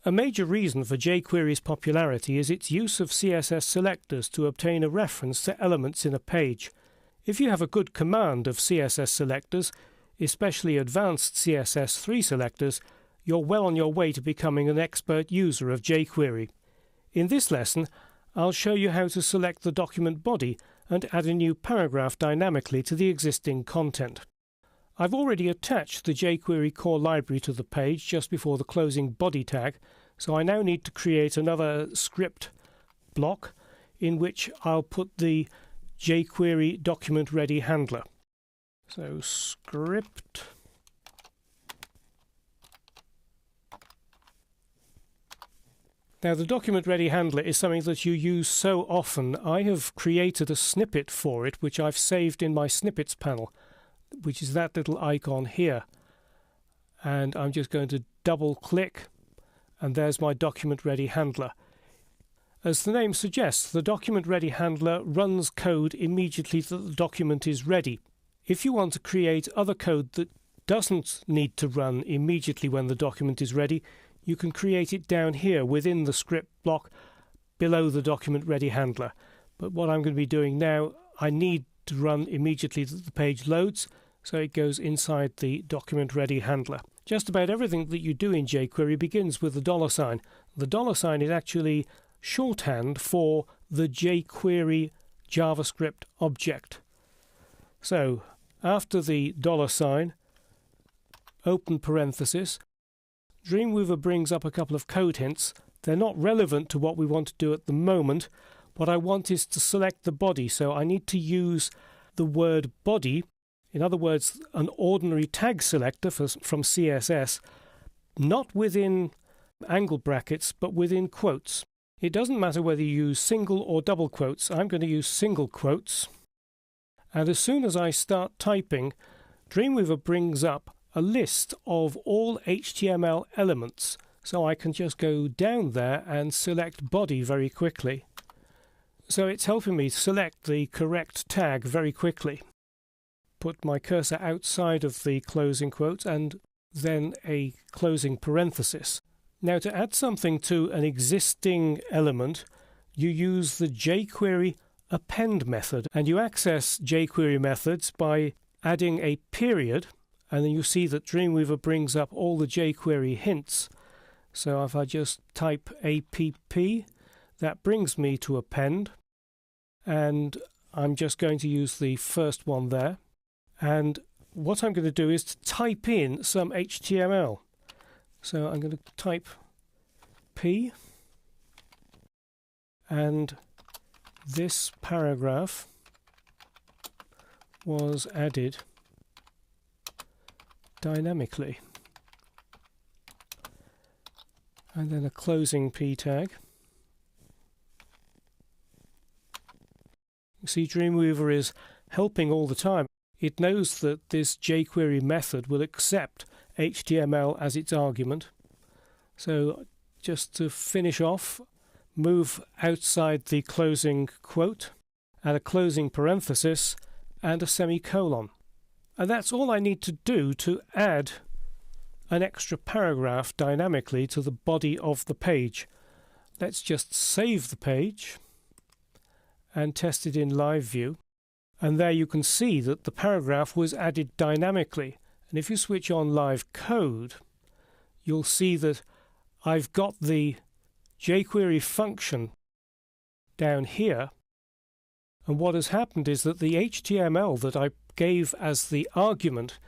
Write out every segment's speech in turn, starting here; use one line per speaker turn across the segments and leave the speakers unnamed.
A major reason for jQuery's popularity is its use of CSS selectors to obtain a reference to elements in a page. If you have a good command of CSS selectors, especially advanced CSS3 selectors, you're well on your way to becoming an expert user of jQuery. In this lesson, I'll show you how to select the document body and add a new paragraph dynamically to the existing content. I've already attached the jQuery core library to the page just before the closing body tag, so I now need to create another script block in which I'll put the jQuery document ready handler. So script Now the document ready handler is something that you use so often. I have created a snippet for it which I've saved in my snippets panel, which is that little icon here. And I'm just going to double click, and there's my document ready handler. As the name suggests, the document ready handler runs code immediately that the document is ready. If you want to create other code that doesn't need to run immediately when the document is ready, you can create it down here within the script block below the document ready handler. But what I'm going to be doing now, I need to run immediately that the page loads, so it goes inside the document ready handler. Just about everything that you do in jQuery begins with the $sign. The $sign is actually shorthand for the jQuery JavaScript object. So after the $sign, open parenthesis, Dreamweaver brings up a couple of code hints. They're not relevant to what we want to do at the moment. What I want is to select the body, so I need to use the word body, in other words, an ordinary tag selector from CSS, not within angle brackets, but within quotes. It doesn't matter whether you use single or double quotes. I'm going to use single quotes. And as soon as I start typing, Dreamweaver brings up a list of all HTML elements, so I can just go down there and select body very quickly. So it's helping me select the correct tag very quickly. Put my cursor outside of the closing quotes and then a closing parenthesis. Now to add something to an existing element, you use the jQuery append method, and you access jQuery methods by adding a period, and then you see that Dreamweaver brings up all the jQuery hints. So if I just type app, that brings me to append, and I'm just going to use the first one there. And what I'm going to do is to type in some HTML. So I'm going to type P, and this paragraph was added dynamically, and then a closing P tag. You see, Dreamweaver is helping all the time. It knows that this jQuery method will accept HTML as its argument. So just to finish off, move outside the closing quote, add a closing parenthesis and a semicolon. And that's all I need to do to add an extra paragraph dynamically to the body of the page. Let's just save the page and test it in live view. And there you can see that the paragraph was added dynamically. And if you switch on live code, you'll see that I've got the jQuery function down here. And what has happened is that the HTML that I gave as the argument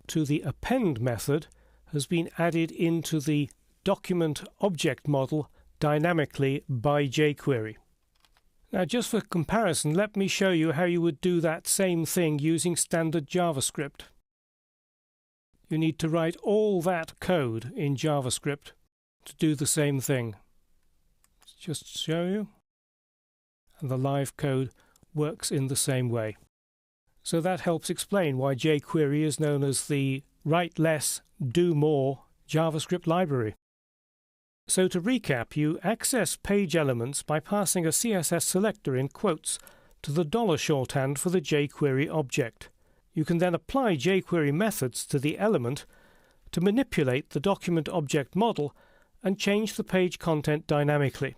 to the append method has been added into the document object model dynamically by jQuery. Now, just for comparison, let me show you how you would do that same thing using standard JavaScript. You need to write all that code in JavaScript to do the same thing. Just show you. And the live code works in the same way. So that helps explain why jQuery is known as the write less, do more JavaScript library. So to recap, you access page elements by passing a CSS selector in quotes to the shorthand for the jQuery object. You can then apply jQuery methods to the element to manipulate the document object model and change the page content dynamically.